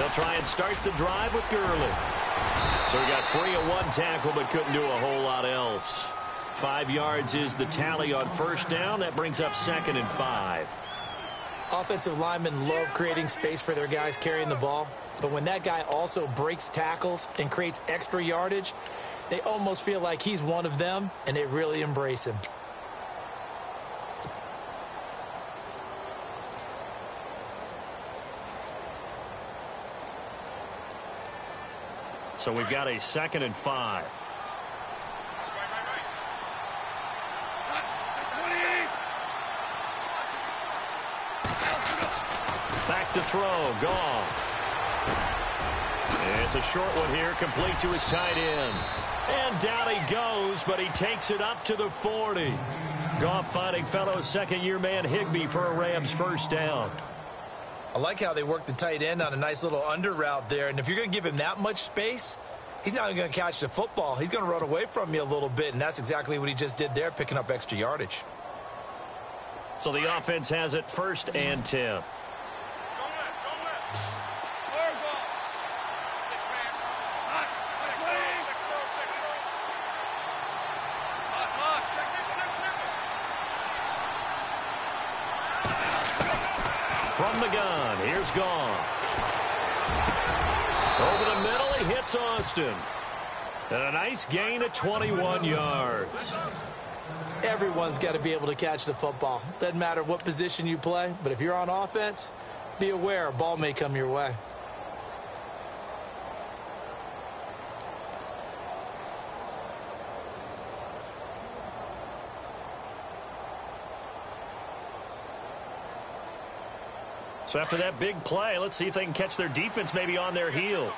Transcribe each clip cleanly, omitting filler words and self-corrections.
They'll try and start the drive with Gurley. So he got free of one tackle but couldn't do a whole lot else. 5 yards is the tally on first down. That brings up 2nd and 5. Offensive linemen love creating space for their guys carrying the ball. But when that guy also breaks tackles and creates extra yardage, they almost feel like he's one of them, and they really embrace him. So we've got a 2nd and 5. Back to throw, Goff. It's a short one here, complete to his tight end. And down he goes, but he takes it up to the 40. Goff finding fellow second-year man Higbee for a Rams first down. I like how they work the tight end on a nice little under route there. And if you're going to give him that much space, he's not going to catch the football. He's going to run away from you a little bit, and that's exactly what he just did there, picking up extra yardage. So the offense has it 1st and 10. From the gun, here's Goff. Over the middle, he hits Austin. And a nice gain of 21 yards. Everyone's got to be able to catch the football. Doesn't matter what position you play, but if you're on offense, be aware a ball may come your way. So after that big play, let's see if they can catch their defense maybe on their heels.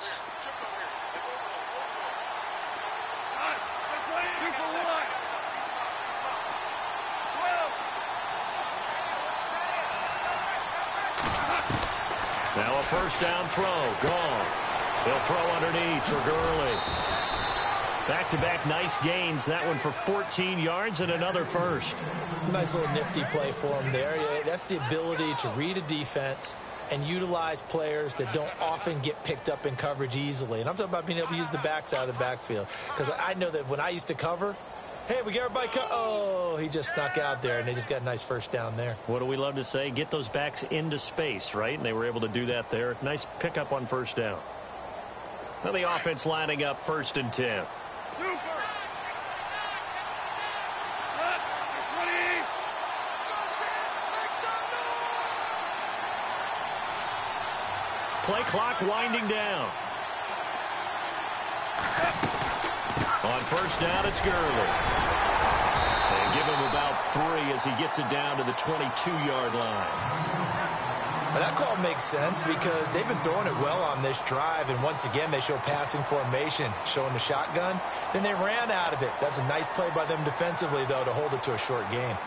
Now a first down throw. Goff. He'll throw underneath for Gurley. Back-to-back nice gains. That one for 14 yards and another first. Nice little nifty play for him there. Yeah, that's the ability to read a defense and utilize players that don't often get picked up in coverage easily. And I'm talking about being able to use the backside of the backfield. Because I know that when I used to cover, hey, we got everybody oh, he just snuck out there, and they just got a nice first down there. What do we love to say? Get those backs into space, right? And they were able to do that there. Nice pickup on first down. Now the offense lining up 1st and 10. Play clock winding down. On first down, it's Gurley. And give him about 3 as he gets it down to the 22-yard line. Well, that call makes sense because they've been throwing it well on this drive, and once again, they show passing formation, showing the shotgun. Then they ran out of it. That's a nice play by them defensively, though, to hold it to a short gain.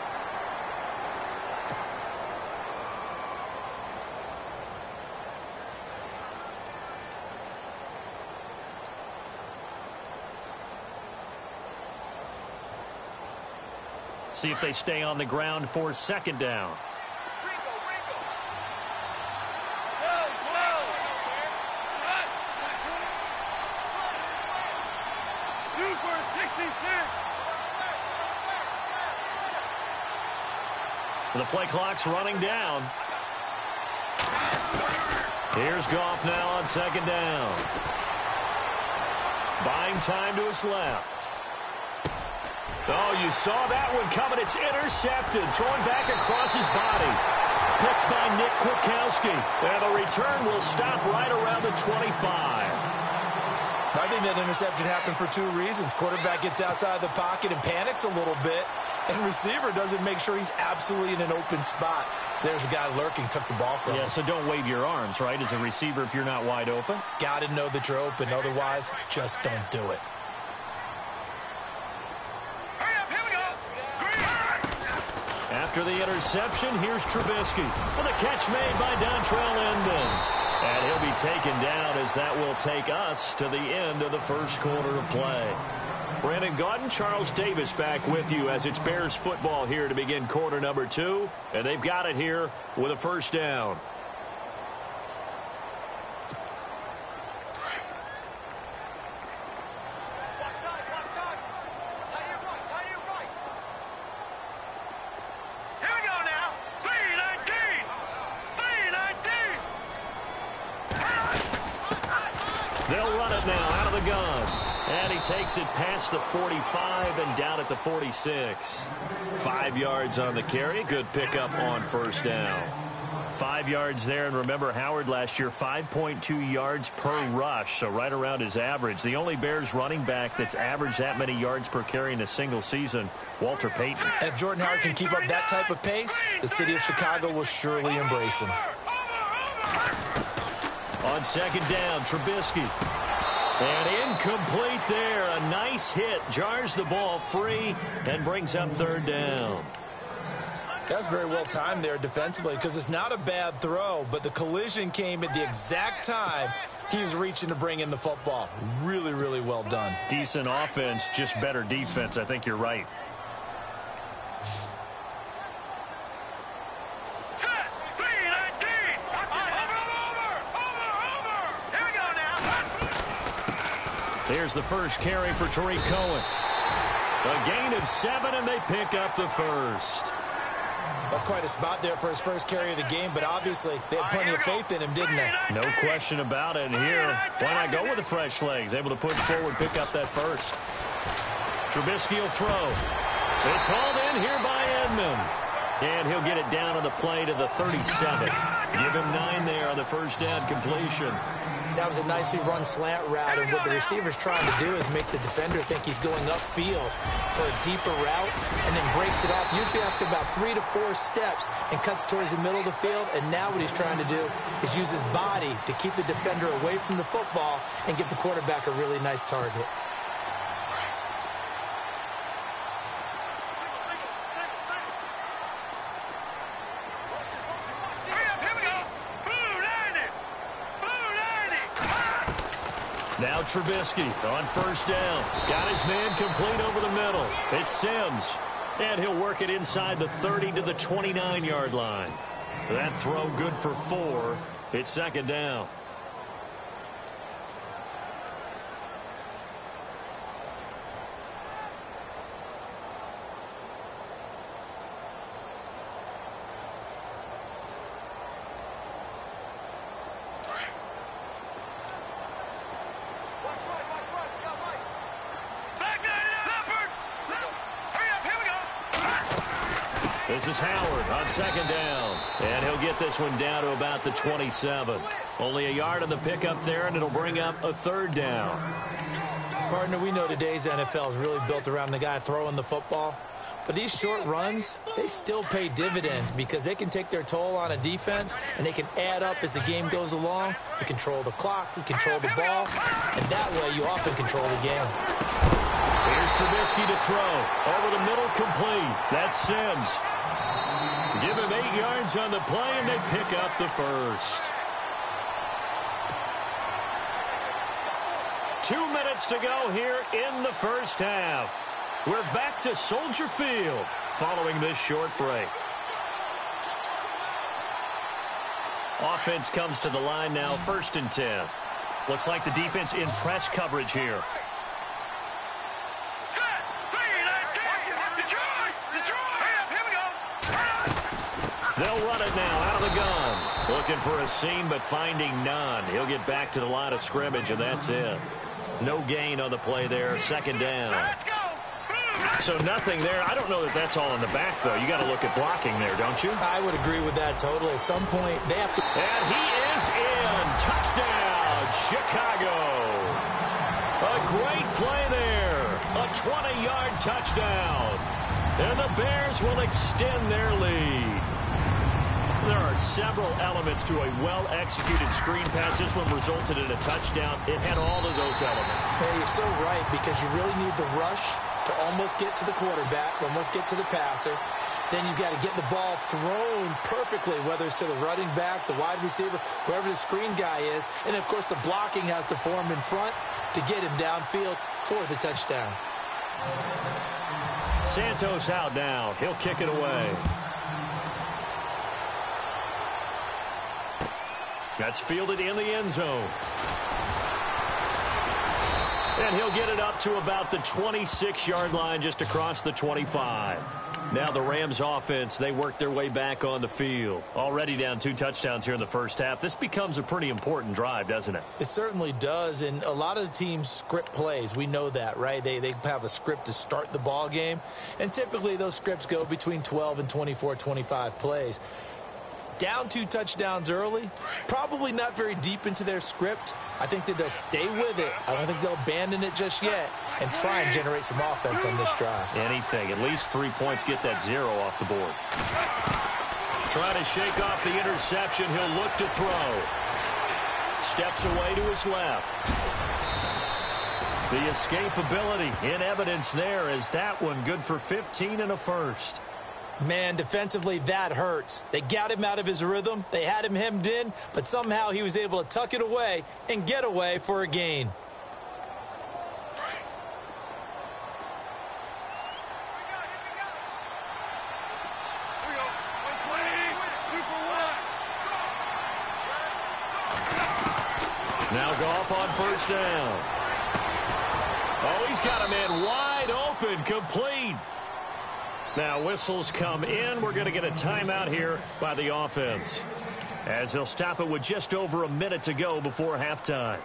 See if they stay on the ground for 2nd down. The play clock's running down. Here's Goff now on 2nd down. Buying time to his left. Oh, you saw that one coming. It's intercepted. Thrown back across his body. Picked by Nick Kwiatkowski. And the return will stop right around the 25. I think that interception happened for 2 reasons. Quarterback gets outside of the pocket and panics a little bit. And receiver doesn't make sure he's absolutely in an open spot. So there's a guy lurking, took the ball from him. Yeah, so don't wave your arms, right, as a receiver if you're not wide open. Got to know that you're open. Otherwise, just don't do it. After the interception, here's Trubisky with a catch made by Dontrell Inman. And he'll be taken down as that will take us to the end of the first quarter of play. Brandon Gaudin, Charles Davis back with you as it's Bears football here to begin quarter number 2. And they've got it here with a first down. They'll run it now out of the gun. And he takes it past the 45 and down at the 46. 5 yards on the carry. Good pickup on first down. 5 yards there, and remember Howard last year, 5.2 yards per rush, so right around his average. The only Bears running back that's averaged that many yards per carry in a single season, Walter Payton. And if Jordan Howard can keep up that type of pace, the city of Chicago will surely embrace him. On second down, Trubisky. And incomplete there. A nice hit. Jars the ball free and brings up third down. That's very well timed there defensively because it's not a bad throw, but the collision came at the exact time he was reaching to bring in the football. Really, really well done. Decent offense, just better defense. I think you're right. Here's the first carry for Tariq Cohen. A gain of 7, and they pick up the first. That's quite a spot there for his first carry of the game, but obviously they had plenty of faith in him, didn't they? No question about it. And here, why not go with the fresh legs? Able to push forward, pick up that first. Trubisky will throw. It's hauled in here by Edmond. And he'll get it down on the play to the 37. Give him 9 there on the first down completion. That was a nicely run slant route, and what the receiver's trying to do is make the defender think he's going upfield for a deeper route and then breaks it off, usually after about 3 to 4 steps, and cuts towards the middle of the field. And now what he's trying to do is use his body to keep the defender away from the football and give the quarterback a really nice target. Now Trubisky on first down. Got his man complete over the middle. It's Sims. And he'll work it inside the 30 to the 29-yard line. That throw good for 4. It's second down. This is Howard on second down. And he'll get this one down to about the 27. Only a yard on the pickup there, and it'll bring up a third down. Partner, we know today's NFL is really built around the guy throwing the football. But these short runs, they still pay dividends because they can take their toll on a defense, and they can add up as the game goes along. You control the clock, you control the ball, and that way you often control the game. Here's Trubisky to throw. Over the middle, complete. That's Sims. Give him 8 yards on the play, and they pick up the first. 2 minutes to go here in the first half. We're back to Soldier Field following this short break. Offense comes to the line now, 1st and 10. Looks like the defense in press coverage here. They'll run it now out of the gun. Looking for a seam, but finding none. He'll get back to the line of scrimmage, and that's it. No gain on the play there. Second down. So nothing there. I don't know that that's all in the back, though. You got to look at blocking there, don't you? I would agree with that totally. At some point, they have to. And he is in. Touchdown, Chicago. A great play there. A 20-yard touchdown. And the Bears will extend their lead. There are several elements to a well-executed screen pass. This one resulted in a touchdown. It had all of those elements. Hey, you're so right, because you really need the rush to almost get to the quarterback, almost get to the passer. Then you've got to get the ball thrown perfectly, whether it's to the running back, the wide receiver, whoever the screen guy is. And, of course, the blocking has to form in front to get him downfield for the touchdown. Santos out now. He'll kick it away. That's fielded in the end zone. And he'll get it up to about the 26-yard line, just across the 25. Now the Rams offense, they work their way back on the field. Already down 2 touchdowns here in the first half. This becomes a pretty important drive, doesn't it? It certainly does, and a lot of the teams script plays. We know that, right? They have a script to start the ball game, and typically those scripts go between 12 and 24, 25 plays. Down 2 touchdowns early, probably not very deep into their script. I think that they'll stay with it. I don't think they'll abandon it just yet and try and generate some offense on this drive. Anything. At least 3 points, get that 0 off the board. Trying to shake off the interception. He'll look to throw. Steps away to his left. The escapability in evidence there as that one good for 15 and a first. Man, defensively, that hurts. They got him out of his rhythm. They had him hemmed in, but somehow he was able to tuck it away and get away for a gain. Now Goff on first down. Oh, he's got a man wide open, complete. Now whistles come in. We're going to get a timeout here by the offense, as they'll stop it with just over a minute to go before halftime.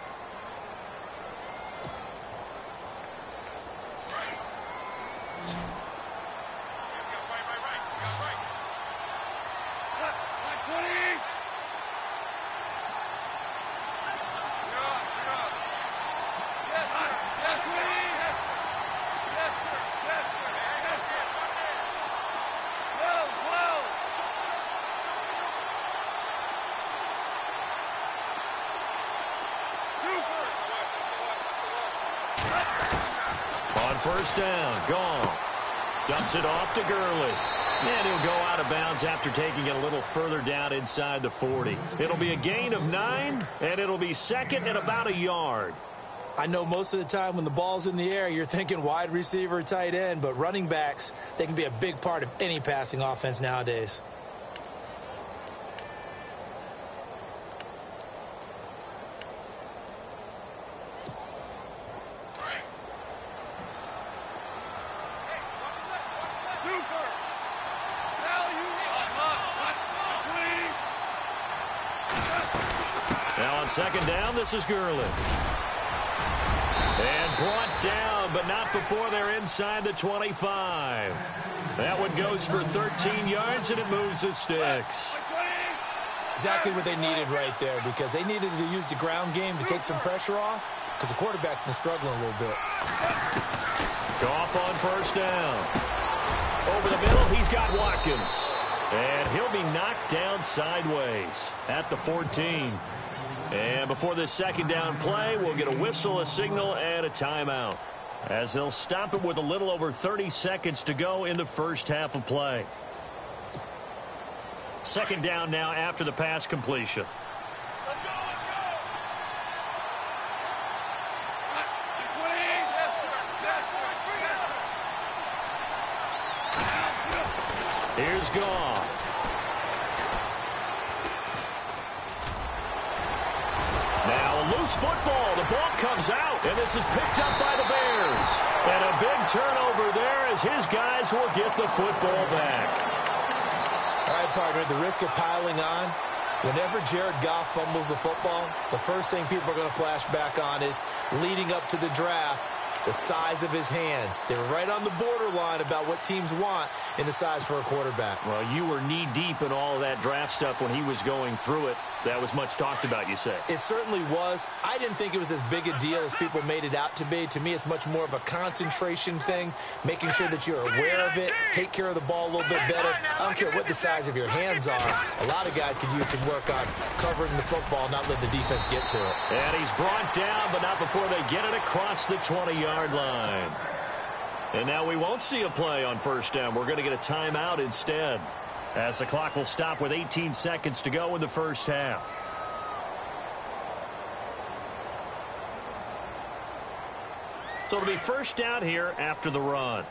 On first down, Goff dumps it off to Gurley. And he'll go out of bounds after taking it a little further down inside the 40. It'll be a gain of 9, and it'll be second and about a yard. I know most of the time when the ball's in the air, you're thinking wide receiver, tight end, but running backs, they can be a big part of any passing offense nowadays. Second down, this is Gurley. And brought down, but not before they're inside the 25. That one goes for 13 yards, and it moves the sticks. Exactly what they needed right there, because they needed to use the ground game to take some pressure off, because the quarterback's been struggling a little bit. Goff on first down. Over the middle, he's got Watkins. And he'll be knocked down sideways at the 14. And before this second down play, we'll get a whistle, a signal, and a timeout, as they'll stop it with a little over 30 seconds to go in the first half of play. Second down now after the pass completion. Here's Goff. Now a loose football. The ball comes out, and this is picked up by the Bears. And a big turnover there as his guys will get the football back. All right, partner, the risk of piling on. Whenever Jared Goff fumbles the football, the first thing people are going to flash back on is leading up to the draft, the size of his hands. They were right on the borderline about what teams want in the size for a quarterback. Well, you were knee-deep in all of that draft stuff when he was going through it. That was much talked about, you say. It certainly was. I didn't think it was as big a deal as people made it out to be. To me, it's much more of a concentration thing, making sure that you're aware of it, take care of the ball a little bit better. I don't care what the size of your hands are. A lot of guys could use some work on covering the football, not letting the defense get to it. And he's brought down, but not before they get it across the 20-yard line. And now we won't see a play on first down. We're going to get a timeout instead, as the clock will stop with 18 seconds to go in the first half. So it'll be first down here after the run.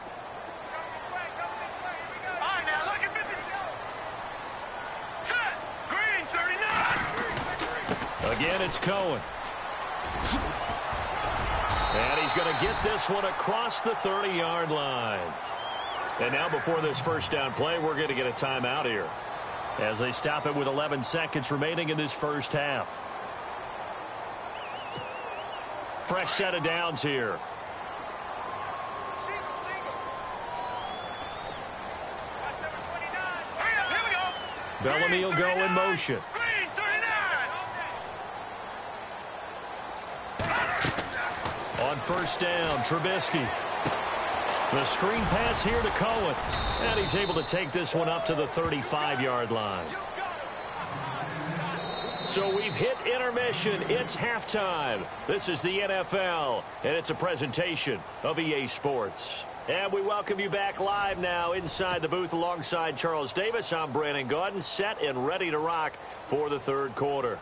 Again, it's Cohen. And he's going to get this one across the 30-yard line. And now before this first down play, we're going to get a timeout here as they stop it with 11 seconds remaining in this first half. Fresh set of downs here. Bellamy will go in motion. On first down, Trubisky. The screen pass here to Cohen. And he's able to take this one up to the 35-yard line. So we've hit intermission. It's halftime. This is the NFL, and it's a presentation of EA Sports. And we welcome you back live now inside the booth alongside Charles Davis. I'm Brandon Gaudin, set and ready to rock for the third quarter.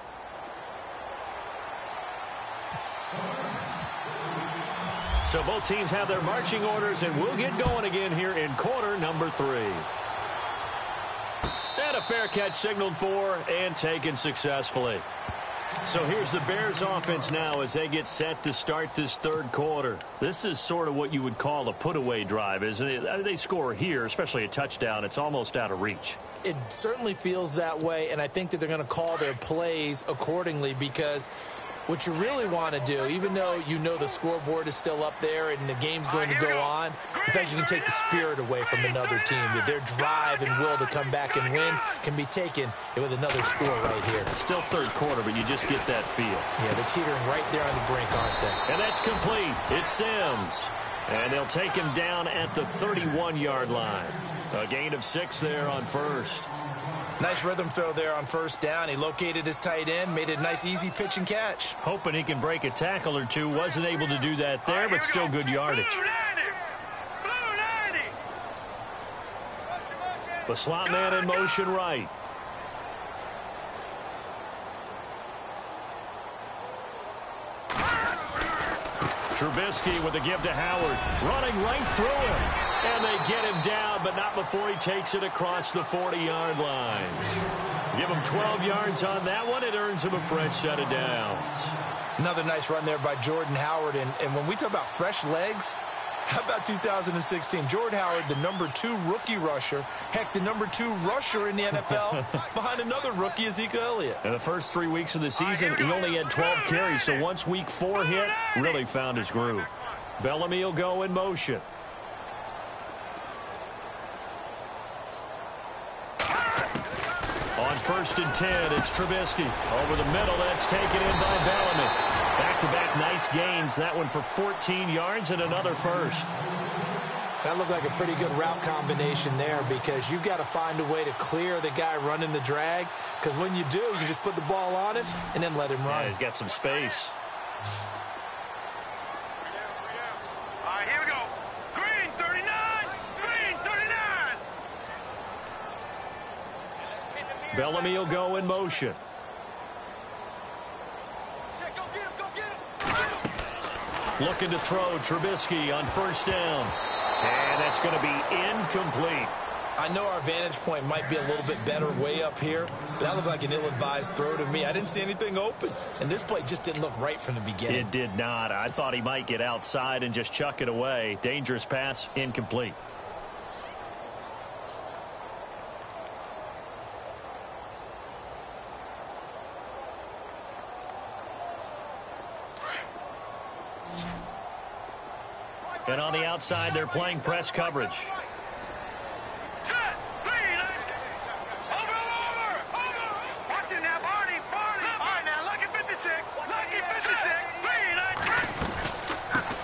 So both teams have their marching orders, and we'll get going again here in quarter number 3. And a fair catch signaled for and taken successfully. So here's the Bears offense now as they get set to start this third quarter. This is sort of what you would call a put-away drive, isn't it? I mean, they score here, especially a touchdown. It's almost out of reach. It certainly feels that way, and I think that they're going to call their plays accordingly because what you really want to do, even though you know the scoreboard is still up there and the game's going to go on, I think you can take the spirit away from another team. That their drive and will to come back and win can be taken with another score right here. It's still third quarter, but you just get that feel. Yeah, they're teetering right there on the brink, aren't they? And that's complete. It's Sims. And they'll take him down at the 31-yard line. A gain of 6 there on first. Nice rhythm throw there on first down. He located his tight end, made it a nice easy pitch and catch. Hoping he can break a tackle or two. Wasn't able to do that there, but still good yardage. The slot man in motion right. Trubisky with a give to Howard. Running right through him. And they get him down, but not before he takes it across the 40-yard line. Give him 12 yards on that one. It earns him a fresh set of downs. Another nice run there by Jordan Howard. And when we talk about fresh legs, how about 2016? Jordan Howard, the number 2 rookie rusher. Heck, the number 2 rusher in the NFL behind another rookie, Ezekiel Elliott. In the first 3 weeks of the season, he only had 12 carries. So once week 4 hit, really found his groove. Bellamy will go in motion. On first and 10, it's Trubisky. Over the middle, that's taken in by Bellamy. Back-to-back nice gains. That one for 14 yards and another first. That looked like a pretty good route combination there because you've got to find a way to clear the guy running the drag. Because when you do, you just put the ball on him and then let him run. Yeah, he's got some space. All right, here we go. Green, 39. Green, 39. Bellamy will go in motion. Looking to throw Trubisky on first down. And that's going to be incomplete. I know our vantage point might be a little bit better way up here, but that looked like an ill-advised throw to me. I didn't see anything open, and this play just didn't look right from the beginning. It did not. I thought he might get outside and just chuck it away. Dangerous pass, incomplete. And on the outside, they're playing press coverage. Set. Over. Watch it now, Barney. All right, now, lucky 56.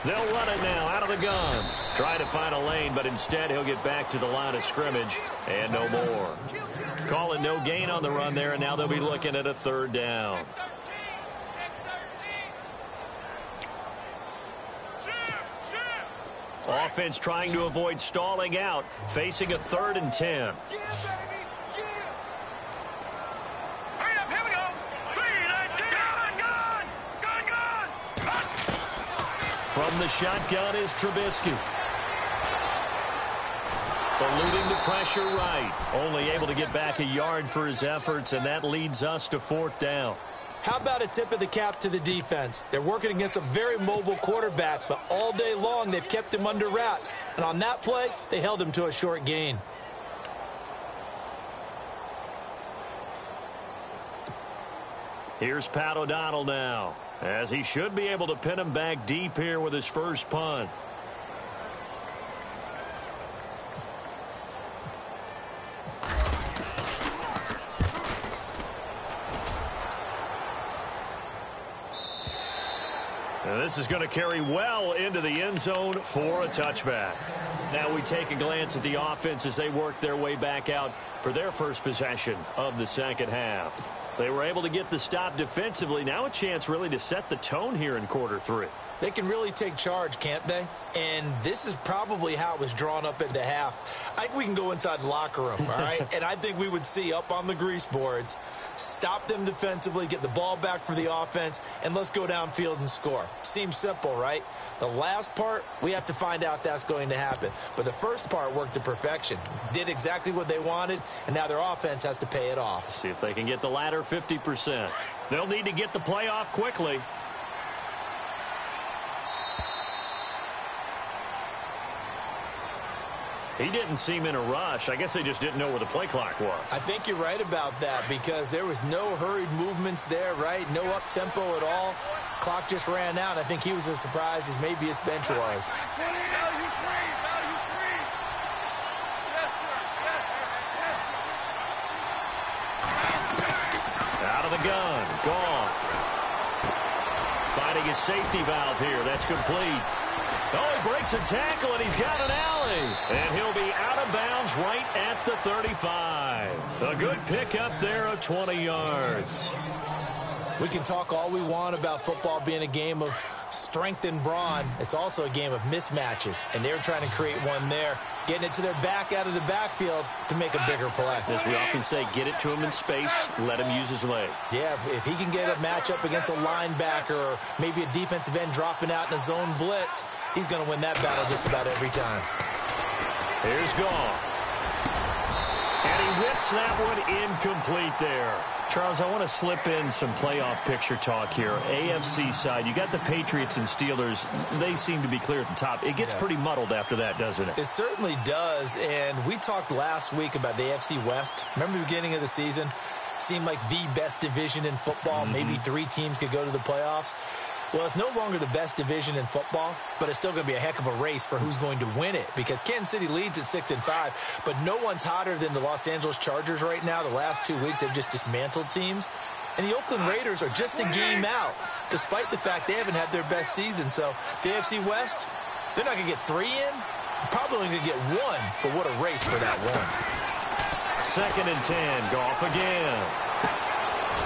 They'll run it now out of the gun. Try to find a lane, but instead he'll get back to the line of scrimmage and no more. Calling no gain on the run there, and now they'll be looking at a third down. Offense trying to avoid stalling out, facing a 3rd and 10. From the shotgun is Trubisky. Eluding the pressure right. Only able to get back a yard for his efforts, and that leads us to 4th down. How about a tip of the cap to the defense? They're working against a very mobile quarterback, but all day long they've kept him under wraps. And on that play, they held him to a short gain. Here's Pat O'Donnell now, as he should be able to pin him back deep here with his first punt. And this is going to carry well into the end zone for a touchback. Now we take a glance at the offense as they work their way back out for their first possession of the second half. They were able to get the stop defensively. Now a chance really to set the tone here in quarter 3. They can really take charge, can't they? And this is probably how it was drawn up at the half. I think we can go inside the locker room, all right? And I think we would see up on the grease boards, stop them defensively, get the ball back for the offense, and let's go downfield and score. Seems simple, right? The last part, we have to find out that's going to happen. But the first part worked to perfection. Did exactly what they wanted, and now their offense has to pay it off. See if they can get the latter 50%. They'll need to get the play off quickly. He didn't seem in a rush. I guess they just didn't know where the play clock was. I think you're right about that because there was no hurried movements there, right? No up-tempo at all. Clock just ran out. I think he was as surprised as maybe his bench was. Out of the gun. Gone. Finding his safety valve here. That's complete. Oh, he breaks a tackle, and he's got an alley. And he'll be out of bounds right at the 35. A good pickup there of 20 yards. We can talk all we want about football being a game of strength and brawn. It's also a game of mismatches, and they're trying to create one there, getting it to their back out of the backfield to make a bigger play. As we often say, get it to him in space, let him use his leg. Yeah, if he can get a matchup against a linebacker or maybe a defensive end dropping out in a zone blitz, he's going to win that battle just about every time. Here's Goff. And he whips that one incomplete there. Charles, I want to slip in some playoff picture talk here. AFC side, you got the Patriots and Steelers. They seem to be clear at the top. It gets pretty muddled after that, doesn't it? It certainly does, and we talked last week about the AFC West. Remember the beginning of the season? Seemed like the best division in football. Maybe 3 teams could go to the playoffs. Well, it's no longer the best division in football, but it's still going to be a heck of a race for who's going to win it because Kansas City leads at 6-5, but no one's hotter than the Los Angeles Chargers right now. The last 2 weeks, they've just dismantled teams. And the Oakland Raiders are just a game out, despite the fact they haven't had their best season. So the AFC West, they're not going to get 3 in. Probably only going to get 1, but what a race for that 1. 2nd and 10, Goff again.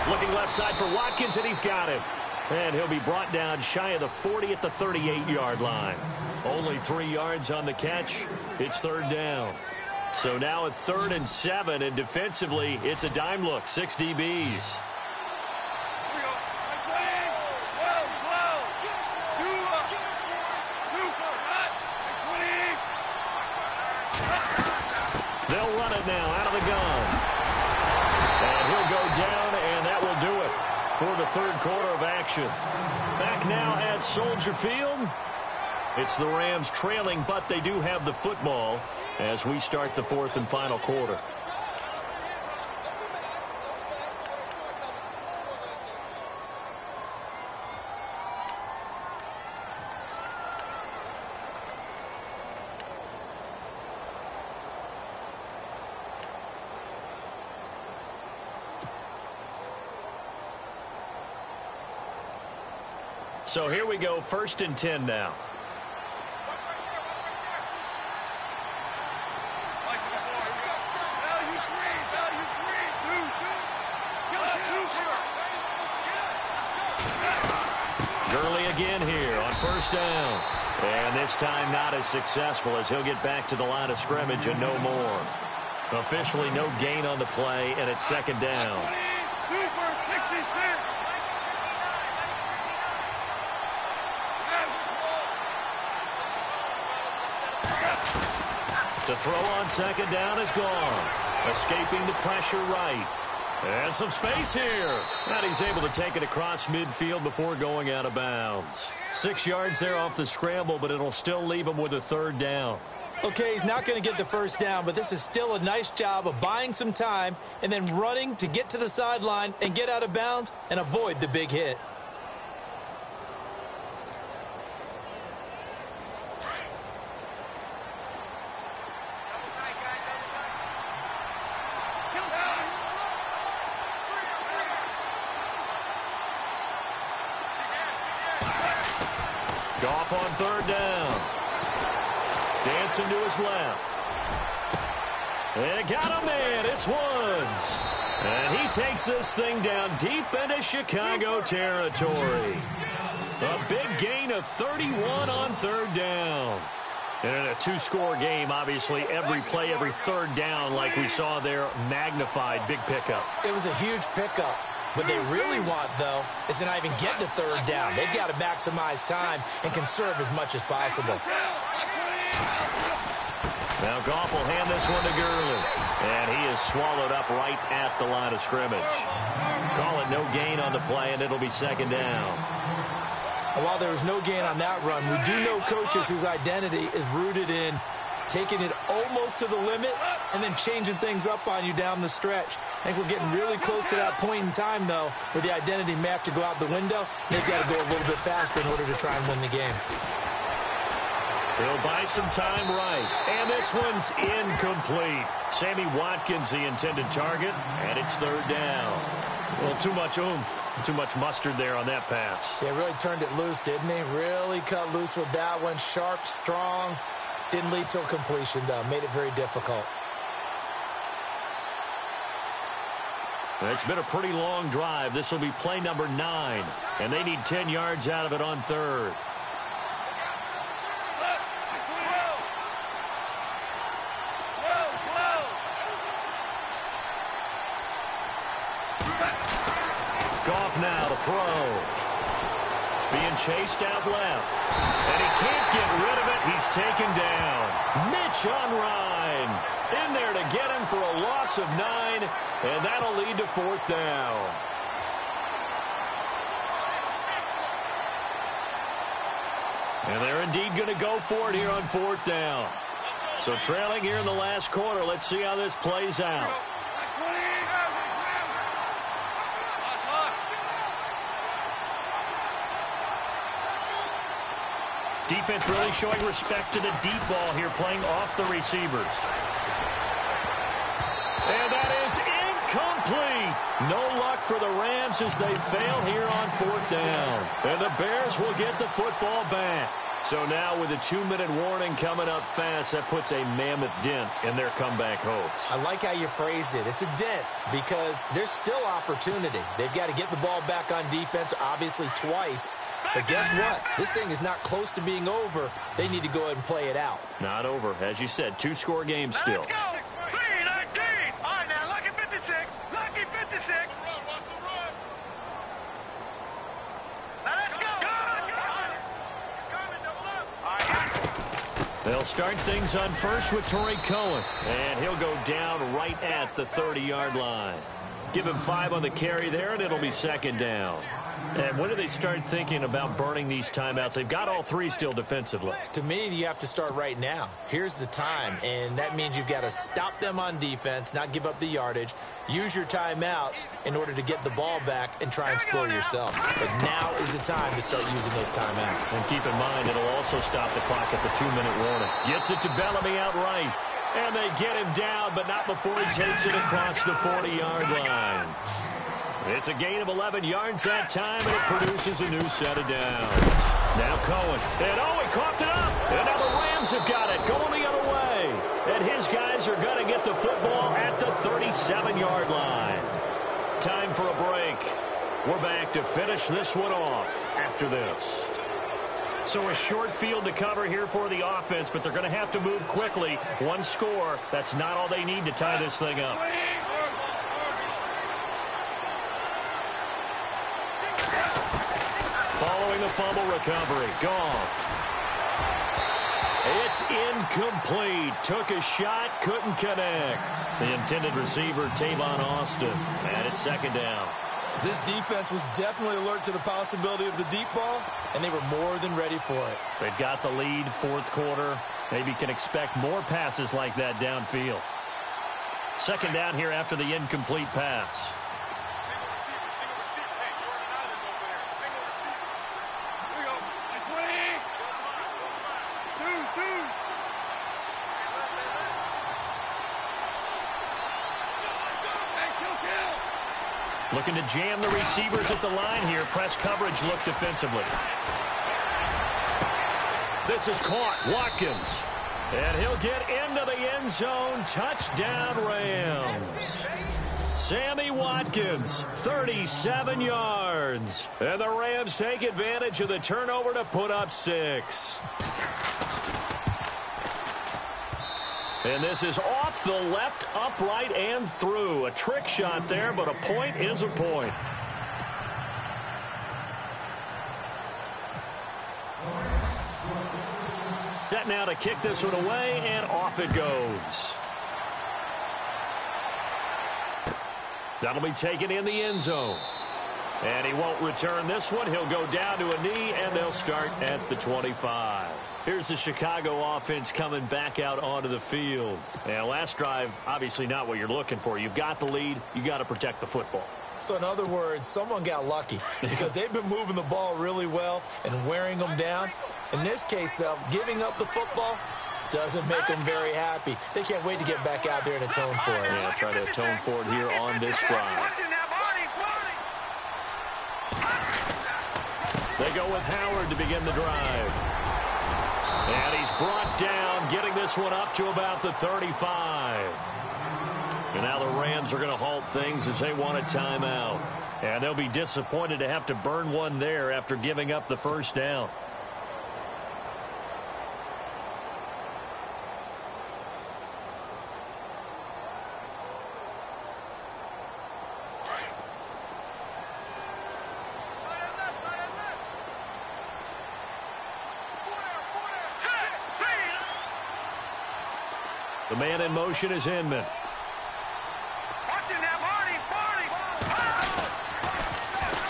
Looking left side for Watkins, and he's got him. And he'll be brought down shy of the 40 at the 38-yard line. Only 3 yards on the catch. It's 3rd down. So now at 3rd and 7, and defensively, it's a dime look. 6 DBs. They'll run it now out of the gun. And he'll go down, and that will do it for the 3rd quarter of action. Back now at Soldier Field. It's the Rams trailing, but they do have the football as we start the 4th and final quarter. So here we go, 1st and 10 now. Gurley again here on 1st down. And this time not as successful as he'll get back to the line of scrimmage and no more. Officially no gain on the play, and it's 2nd down. To throw on 2nd down is Goff. Escaping the pressure right. And some space here. And he's able to take it across midfield before going out of bounds. 6 yards there off the scramble, but it'll still leave him with a third down. Okay, he's not going to get the first down, but this is still a nice job of buying some time and then running to get to the sideline and get out of bounds and avoid the big hit. Goff on third down. Dancing to his left. And got a man. It's Woods. And he takes this thing down deep into Chicago territory. A big gain of 31 on third down. And in a two-score game, obviously, every play, every third down, like we saw there, magnified. Big pickup. It was a huge pickup. What they really want, though, is to not even get to third down. They've got to maximize time and conserve as much as possible. Now Goff will hand this one to Gurley. And he is swallowed up right at the line of scrimmage. Call it no gain on the play, and it'll be second down. And while there was no gain on that run, we do know coaches whose identity is rooted in taking it almost to the limit and then changing things up on you down the stretch. I think we're getting really close to that point in time, though, where the identity may have to go out the window. They've got to go a little bit faster in order to try and win the game. He'll buy some time right. And this one's incomplete. Sammy Watkins, the intended target, and it's third down. Well, too much oomph, too much mustard there on that pass. Yeah, really turned it loose, didn't he? Really cut loose with that one. Sharp, strong. Didn't lead to a completion, though. Made it very difficult. It's been a pretty long drive. This will be play number 9. And they need 10 yards out of it on third. Goff now to throw. Being chased out left. And he can't get rid of it. He's taken down. Mitch on Ryan. In there to get him for a loss of 9. And that'll lead to fourth down. And they're indeed going to go for it here on fourth down. So trailing here in the last quarter. Let's see how this plays out. Defense really showing respect to the deep ball here, playing off the receivers. And that is incomplete. No luck for the Rams as they fail here on fourth down. And the Bears will get the football back. So now with a 2-minute warning coming up fast, that puts a mammoth dent in their comeback hopes. I like how you phrased it. It's a dent because there's still opportunity. They've got to get the ball back on defense, obviously twice. But guess what? This thing is not close to being over. They need to go ahead and play it out. Not over. As you said, 2-score game still. Let's go. 3-19. All right, now, lucky 56. Lucky 56. Now, let's go. They'll start things on first with Torrey Cohen. And he'll go down right at the 30-yard line. Give him 5 on the carry there, and it'll be second down. And when do they start thinking about burning these timeouts? They've got all 3 still defensively. To me, you have to start right now. Here's the time, and that means you've got to stop them on defense, not give up the yardage, use your timeouts in order to get the ball back and try and score yourself. But now is the time to start using those timeouts. And keep in mind, it'll also stop the clock at the 2-minute warning. Gets it to Bellamy outright. And they get him down, but not before he takes it across the 40-yard line. It's a gain of 11 yards that time, and it produces a new set of downs. Now Cohen. And he coughed it up. And now the Rams have got it going the other way. And his guys are going to get the football at the 37-yard line. Time for a break. We're back to finish this one off after this. So a short field to cover here for the offense, but they're going to have to move quickly. 1 score, that's not all they need to tie this thing up. Following the fumble recovery, Goff. It's incomplete. Took a shot, couldn't connect. The intended receiver, Tavon Austin, and it's second down. This defense was definitely alert to the possibility of the deep ball, and they were more than ready for it. They've got the lead, fourth quarter. Maybe can expect more passes like that downfield. Second down here after the incomplete pass. Single receiver, single receiver. Hey, you're on an island over there. Single receiver. Here we go. 20. Dude. Hey, kill. Looking to jam the receivers at the line here. Press coverage look defensively. This is caught. Watkins. And he'll get into the end zone. Touchdown, Rams. Sammy Watkins, 37 yards. And the Rams take advantage of the turnover to put up 6. And this is off the left, upright, and through. A trick shot there, but a point is a point. Set now to kick this one away, and off it goes. That'll be taken in the end zone. And he won't return this one. He'll go down to a knee, and they'll start at the 25. Here's the Chicago offense coming back out onto the field. And last drive, obviously not what you're looking for. You've got the lead. You got to protect the football. So in other words, someone got lucky because they've been moving the ball really well and wearing them down. In this case, though, giving up the football doesn't make them very happy. They can't wait to get back out there and atone for it. Yeah, try to atone for it here on this drive. They go with Howard to begin the drive. And he's brought down, getting this one up to about the 35. And now the Rams are going to halt things as they want a timeout. And they'll be disappointed to have to burn one there after giving up the first down. The man in motion is Inman.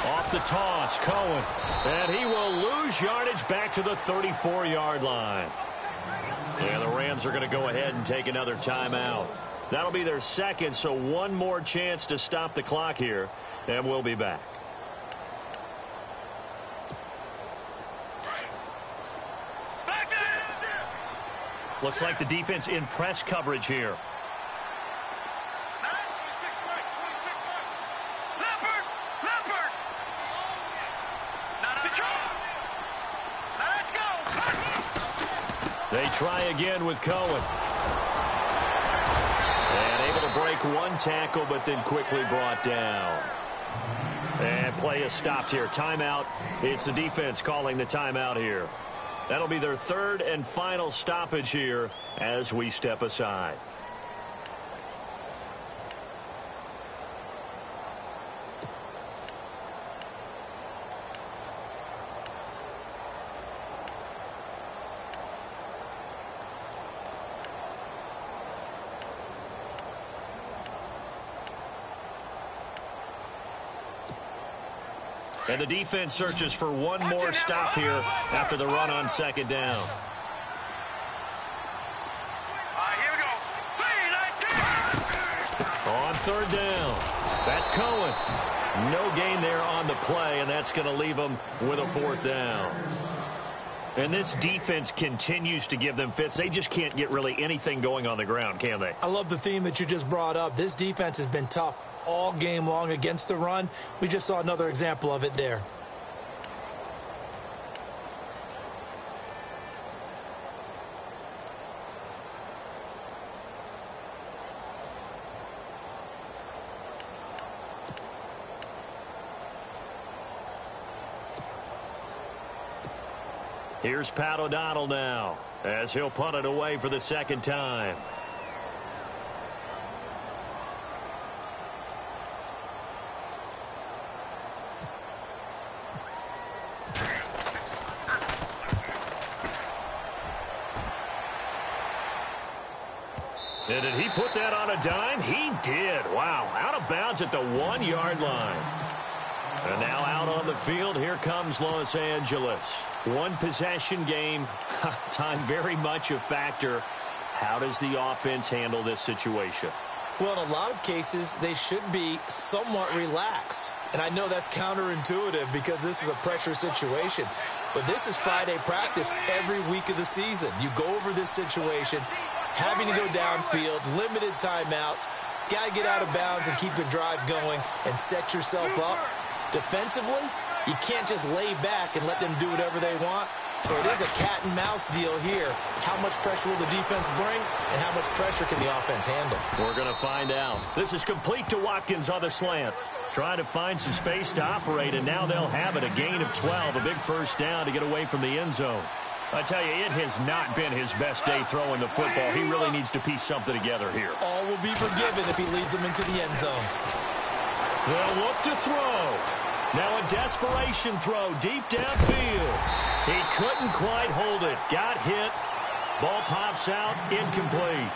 Off the toss, Cohen. And he will lose yardage back to the 34-yard line. And the Rams are going to go ahead and take another timeout. That'll be their second, so one more chance to stop the clock here, and we'll be back. Looks like the defense in press coverage here. They try again with Cohen. And able to break one tackle, but then quickly brought down. And play is stopped here. Timeout. It's the defense calling the timeout here. That'll be their third and final stoppage here as we step aside. And the defense searches for one more stop here after the run on second down. Here we go. On third down, that's Cohen. No gain there on the play, and that's going to leave them with a fourth down. And this defense continues to give them fits. They just can't get really anything going on the ground, can they? I love the theme that you just brought up. This defense has been tough all game long against the run. We just saw another example of it there. Here's Pat O'Donnell now as he'll punt it away for the second time. And did he put that on a dime? He did. Wow, out of bounds at the 1-yard line. And now out on the field, here comes Los Angeles. One possession game, time very much a factor. How does the offense handle this situation? Well, in a lot of cases, they should be somewhat relaxed. And I know that's counterintuitive because this is a pressure situation. But this is Friday practice every week of the season. You go over this situation, having to go downfield, limited timeouts, got to get out of bounds and keep the drive going and set yourself up. Defensively, you can't just lay back and let them do whatever they want. So it is a cat-and-mouse deal here. How much pressure will the defense bring, and how much pressure can the offense handle? We're going to find out. This is complete to Watkins on the slant. Trying to find some space to operate, and now they'll have it. A gain of 12, a big first down to get away from the end zone. I tell you, it has not been his best day throwing the football. He really needs to piece something together here. All will be forgiven if he leads them into the end zone. They'll look to throw. Now a desperation throw deep downfield. He couldn't quite hold it. Got hit. Ball pops out. Incomplete.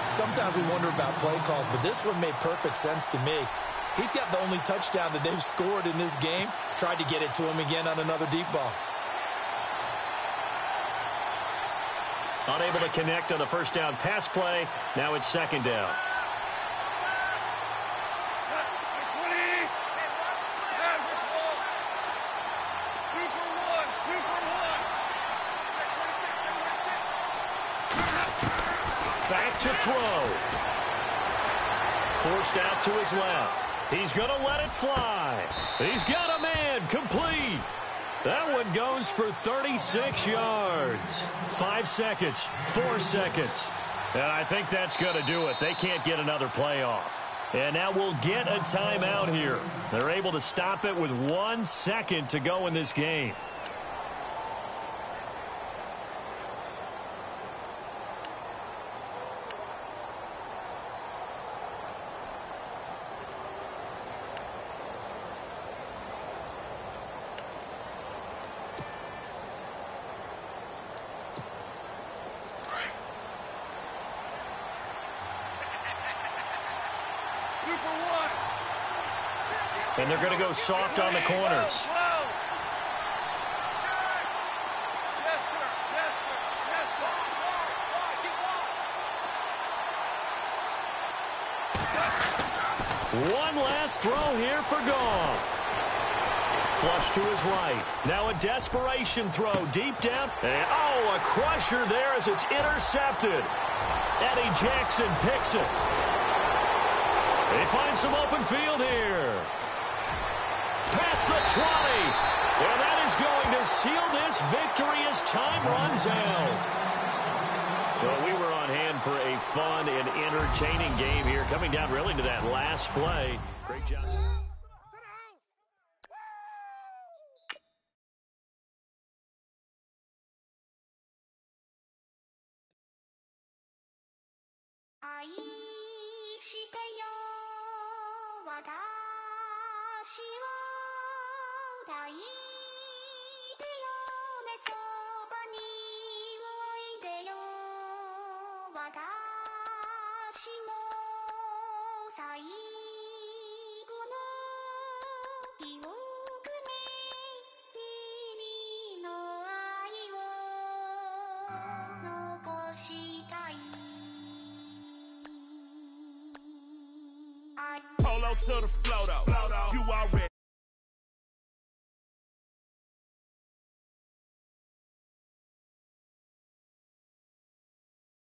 Sometimes we wonder about play calls, but this one made perfect sense to me. He's got the only touchdown that they've scored in this game. Tried to get it to him again on another deep ball. Unable to connect on the first down pass play. Now it's second down. Back to throw. Forced out to his left. He's going to let it fly. He's got a man. Complete. That one goes for 36 yards. 5 seconds. 4 seconds. And I think that's going to do it. They can't get another play off. And now we'll get a timeout here. They're able to stop it with 1 second to go in this game. And they're going to go soft on the corners. One last throw here for Goff. Flush to his right. Now a desperation throw deep down. And, oh, a crusher there as it's intercepted. Eddie Jackson picks it. They find some open field here. Past the 20. And that is going to seal this victory as time runs out. Well, we were on hand for a fun and entertaining game here. Coming down really to that last play. Great job. Polo to the float, you already